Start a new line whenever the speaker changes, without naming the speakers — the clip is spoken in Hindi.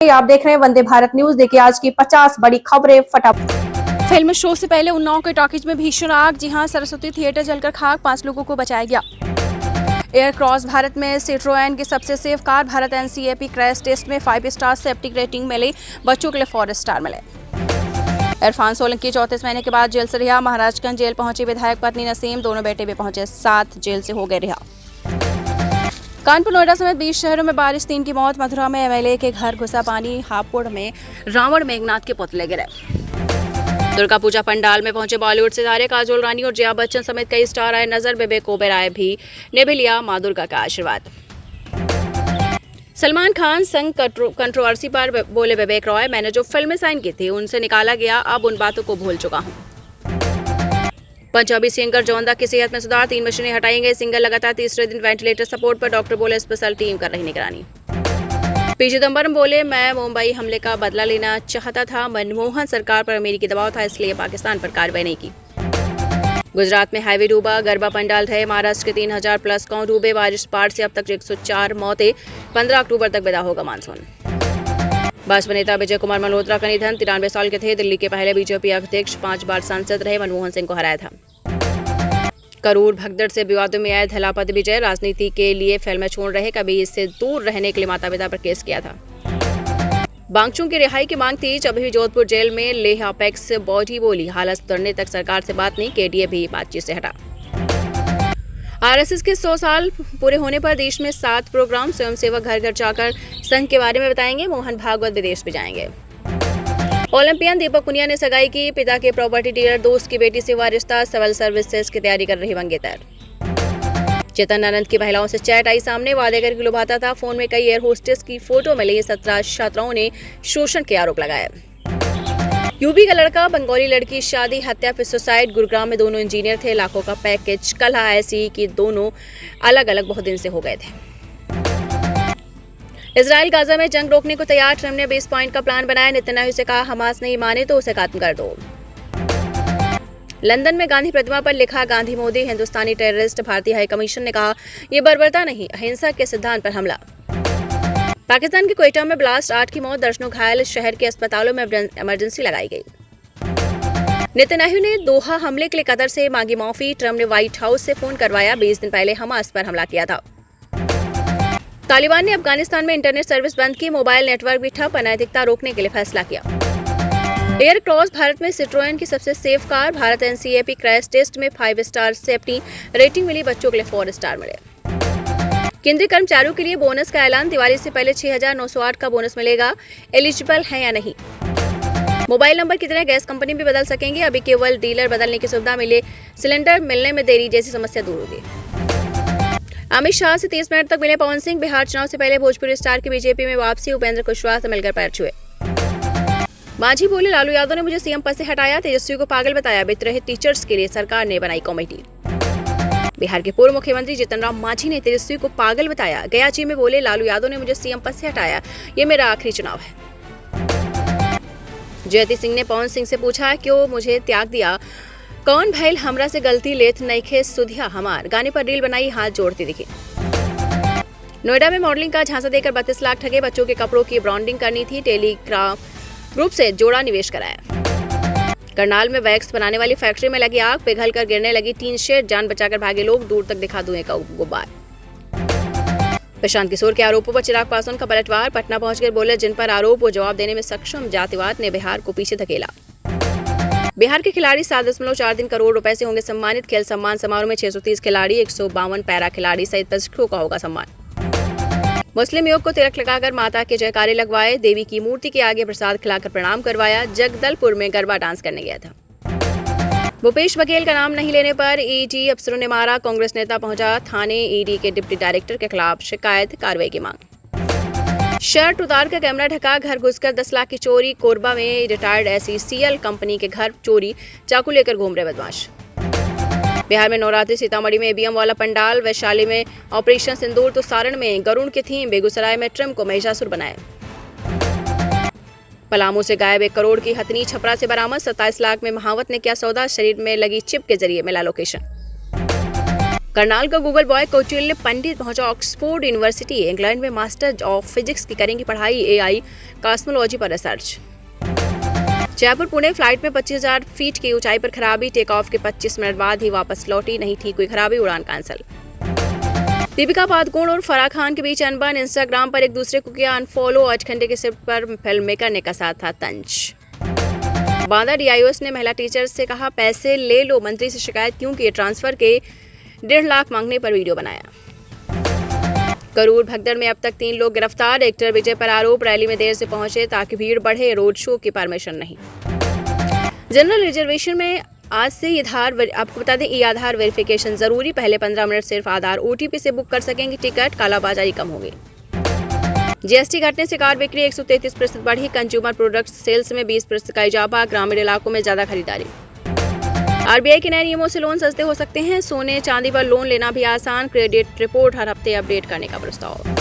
आप देख रहे हैं वंदे भारत न्यूज। देखिए आज की 50 बड़ी खबरें फटाफट।
फिल्म शो से पहले उन्नाव के टॉकीज में भीषण आग। जी हां, सरस्वती थिएटर जलकर खाक, 5 लोगों को बचाया गया। एयर क्रॉस भारत में सिट्रोएन की सबसे safe car. Bharat NCAP crash test में 5 स्टार सेफ्टी रेटिंग मिली। बच्चों के लिए 4 स्टार मिले। इरफान सोलंकी 34 महीने के बाद जेल से रिहा। महाराजगंज जेल पहुंची विधायक पत्नी नसीम, दोनों बेटे भी पहुंचे साथ, जेल से हो गए रिहा। कानपुर, नोएडा समेत 20 शहरों में बारिश, 3 की मौत। मथुरा में एमएलए के घर घुसा पानी। हापुड़ में रावण मेघनाथ के पुतले गिरे। दुर्गा पूजा पंडाल में पहुंचे बॉलीवुड सितारे काजोल रानी और जया बच्चन समेत कई स्टार आए नजर। विवेक ओबेरॉय ने भी लिया मां दुर्गा का आशीर्वाद। सलमान खान संग कंट्रोवर्सी पर बोले विवेक रॉय, मैंने जो फिल्में साइन की थी उनसे निकाला गया, अब उन बातों को भूल चुका हूं। पंजाबी सिंगर जोंदा की सेहत में सुधार, 3 मशीनें हटाई गई। सिंगर लगातार तीसरे दिन वेंटिलेटर सपोर्ट पर, डॉक्टर बोले स्पेशल टीम कर रही निगरानी। पी चिदंबरम बोले, मैं मुंबई हमले का बदला लेना चाहता था, मनमोहन सरकार पर अमेरिकी दबाव था, इसलिए पाकिस्तान पर कार्रवाई नहीं की। गुजरात में हाईवे डूबा, गरबा पंडाल ढहे। महाराष्ट्र के 3000 प्लस गांव डूबे। बारिश पार से अब तक 104 मौतें। 15 अक्टूबर तक विदा होगा मानसून। भाजपा नेता विजय कुमार मल्होत्रा का निधन, 93 साल के थे। दिल्ली के पहले बीजेपी अध्यक्ष, 5 बार सांसद रहे, मनमोहन सिंह को हराया था। करूर भगदड़ से विवादों में आए धलापति विजय, राजनीति के लिए फिल्में छोड़ रहे, कभी इससे दूर रहने के लिए माता पिता पर केस किया था। बांगचू की रिहाई की मांग थी, जब भी जोधपुर जेल में लेह अपेक्स बॉडी बोली, हालत सुधरने तक सरकार से बात नहीं, केडीए भी बातचीत से हटा। आरएसएस के 100 साल पूरे होने पर देश में 7 प्रोग्राम। स्वयंसेवक घर घर जाकर संघ के बारे में बताएंगे। मोहन भागवत विदेश भी जाएंगे। ओलंपियन दीपक पुनिया ने सगाई की, पिता के प्रॉपर्टी डीलर दोस्त की बेटी से हुआ रिश्ता। सिविल सर्विसेज की तैयारी कर रही मंगेतर। चेतन आनंद की महिलाओं से चैट आई सामने, वादे करके लुभाता था, फोन में कई एयर होस्टेस की फोटो मिली। 17 छात्राओं ने शोषण के आरोप लगाए। यूपी का लड़का बंगाली लड़की शादी, हत्या फिर सुसाइड। गुरुग्राम में दोनों इंजीनियर थे, लाखों का पैकेज। कलह ऐसी कि दोनों अलग अलग बहुत दिन से हो गए थे। इजराइल गाजा में जंग रोकने को तैयार, ट्रंप ने 20 पॉइंट का प्लान बनाया। नेतन्याहू से कहा, हमास नहीं माने तो उसे खत्म कर दो। लंदन में गांधी प्रतिमा पर लिखा, गांधी मोदी हिंदुस्तानी टेररिस्ट। भारतीय हाई कमीशन ने कहा, यह बर्बरता नहीं, अहिंसा के सिद्धांत पर हमला। पाकिस्तान के क्वेटा में ब्लास्ट, 8 की मौत, दर्जनों घायल। शहर के अस्पतालों में इमरजेंसी लगाई गई। नेतन्याहू ने दोहा हमले के लिए कतर से मांगी माफी। ट्रंप ने व्हाइट हाउस से फोन करवाया, 20 दिन पहले हमास पर हमला किया था। तालिबान ने अफगानिस्तान में इंटरनेट सर्विस बंद की, मोबाइल नेटवर्क भी ठप। अनैतिकता रोकने के लिए फैसला किया। एयर क्रॉस भारत में सिट्रोएन की सबसे safe car. Bharat NCAP crash test में 5 स्टार सेफ्टी रेटिंग मिली। बच्चों के लिए 4 स्टार मिले। केंद्रीय कर्मचारियों के लिए बोनस का ऐलान, दिवाली से पहले 6908 का बोनस मिलेगा। एलिजिबल है या नहीं। मोबाइल नंबर की तरह गैस कंपनी भी बदल सकेंगे, अभी केवल डीलर बदलने की सुविधा मिले। सिलेंडर मिलने में देरी जैसी समस्या दूर होगी। अमित शाह से 30 मिनट तक मिले पवन सिंह। बिहार चुनाव से पहले भोजपुरी स्टार की बीजेपी में वापसी, उपेंद्र कुशवाहा से मिलकर पैर छुए। मांझी बोले, लालू यादव ने मुझे सीएम पद से हटाया, तेजस्वी को पागल बताया। विद्रोही टीचर्स के लिए सरकार ने बनाई कमेटी। बिहार के पूर्व मुख्यमंत्री जीतन राम मांझी ने तेजस्वी को पागल बताया। गयाची में बोले, लालू यादव ने मुझे सीएम पद से हटाया, ये मेरा आखिरी चुनाव है। जयती सिंह ने पवन सिंह से पूछा, क्यों मुझे त्याग दिया, कौन भैल हमरा से गलती लेथ नईखे सुधिया हमार। गाने पर रील बनाई, हाथ जोड़ती दिखी। नोएडा में मॉडलिंग का झांसा देकर 32 लाख ठगे। बच्चों के कपड़ों की ब्रांडिंग करनी थी, टेलीग्राम ग्रुप से जोड़ा निवेश कराया। करनाल में वैक्स बनाने वाली फैक्ट्री में लगी आग, पिघल कर गिरने लगी टीन शेड, जान बचाकर भागे लोग, दूर तक दिखा धुएं का गुब्बार। प्रशांत किशोर के आरोपों पर चिराग पासवान का पलटवार, पटना पहुंचकर बोले, जिन पर आरोप वो जवाब देने में सक्षम। जातिवाद ने बिहार को पीछे धकेला। बिहार के खिलाड़ी 7.43 करोड़ रुपए से होंगे सम्मानित। खेल सम्मान समारोह में 630 खिलाड़ी, 152 पैरा खिलाड़ी सहित प्रशिक्षकों का होगा सम्मान। मुस्लिम युवक को तिलक लगाकर माता के जयकारे लगवाए। देवी की मूर्ति के आगे प्रसाद खिलाकर प्रणाम करवाया। जगदलपुर में गरबा डांस करने गया था। भूपेश बघेल का नाम नहीं लेने पर ईडी अफसरों ने मारा। कांग्रेस नेता पहुंचा थाने, ईडी के डिप्टी डायरेक्टर के खिलाफ शिकायत, कार्रवाई की मांग। शर्ट उतार कर कैमरा ढका, घर घुसकर 10 लाख की चोरी। कोरबा में रिटायर्ड एसईसीएल कंपनी के घर चोरी, चाकू लेकर घूम रहे बदमाश। बिहार में नवरात्रि, सीतामढ़ी में ईवीएम वाला पंडाल। वैशाली में ऑपरेशन सिंदूर, तो सारण में गरुड़ की थीम। बेगूसराय में ट्रम्प को महिषासुर बनाए। पलामू से गायब 1 करोड़ की हथनी छपरा से बरामद। 27 लाख में महावत ने किया सौदा, शरीर में लगी चिप के जरिए मिला लोकेशन। करनाल का गूगल बॉय कौटिल्य पंडित पहुंचा ऑक्सफोर्ड यूनिवर्सिटी। इंग्लैंड में मास्टर ऑफ फिजिक्स की करेंगी पढ़ाई, एआई कॉस्मोलॉजी पर रिसर्च। जयपुर पुणे फ्लाइट में 25,000 फीट की ऊंचाई पर खराबी, टेक ऑफ के 25 मिनट बाद ही वापस लौटी, नहीं ठीक हुई खराबी, उड़ान कैंसिल। दीपिका पादुकोण और फराह खान के बीच अनबन, इंस्टाग्राम पर एक दूसरे को किया अनफॉलो। 8 घंटे के शिफ्ट पर फिल्म मेकर ने कसा था तंज। बांदा डीआईओएस ने महिला टीचर से कहा पैसे ले लो, मंत्री से शिकायत क्यों की, ट्रांसफर के 1.5 लाख मांगने पर वीडियो बनाया। करूर भगदड़ में अब तक 3 लोग गिरफ्तार, एक्टर विजय पर आरोप, रैली में देर से पहुंचे ताकि भीड़ बढ़े, रोड शो की परमिशन नहीं। जनरल रिजर्वेशन में आज से आपको बता दें, ई आधार वेरिफिकेशन जरूरी, पहले 15 मिनट सिर्फ आधार ओटीपी से बुक कर सकेंगे टिकट, कालाबाजारी कम होगी। जीएसटी घटने से कार बिक्री 133% बढ़ी, कंज्यूमर प्रोडक्ट सेल्स में 20% का इजाफा, ग्रामीण इलाकों में ज्यादा खरीदारी। आरबीआई के नए नियमों से लोन सस्ते हो सकते हैं, सोने चांदी पर लोन लेना भी आसान, क्रेडिट रिपोर्ट हर हफ्ते अपडेट करने का प्रस्ताव।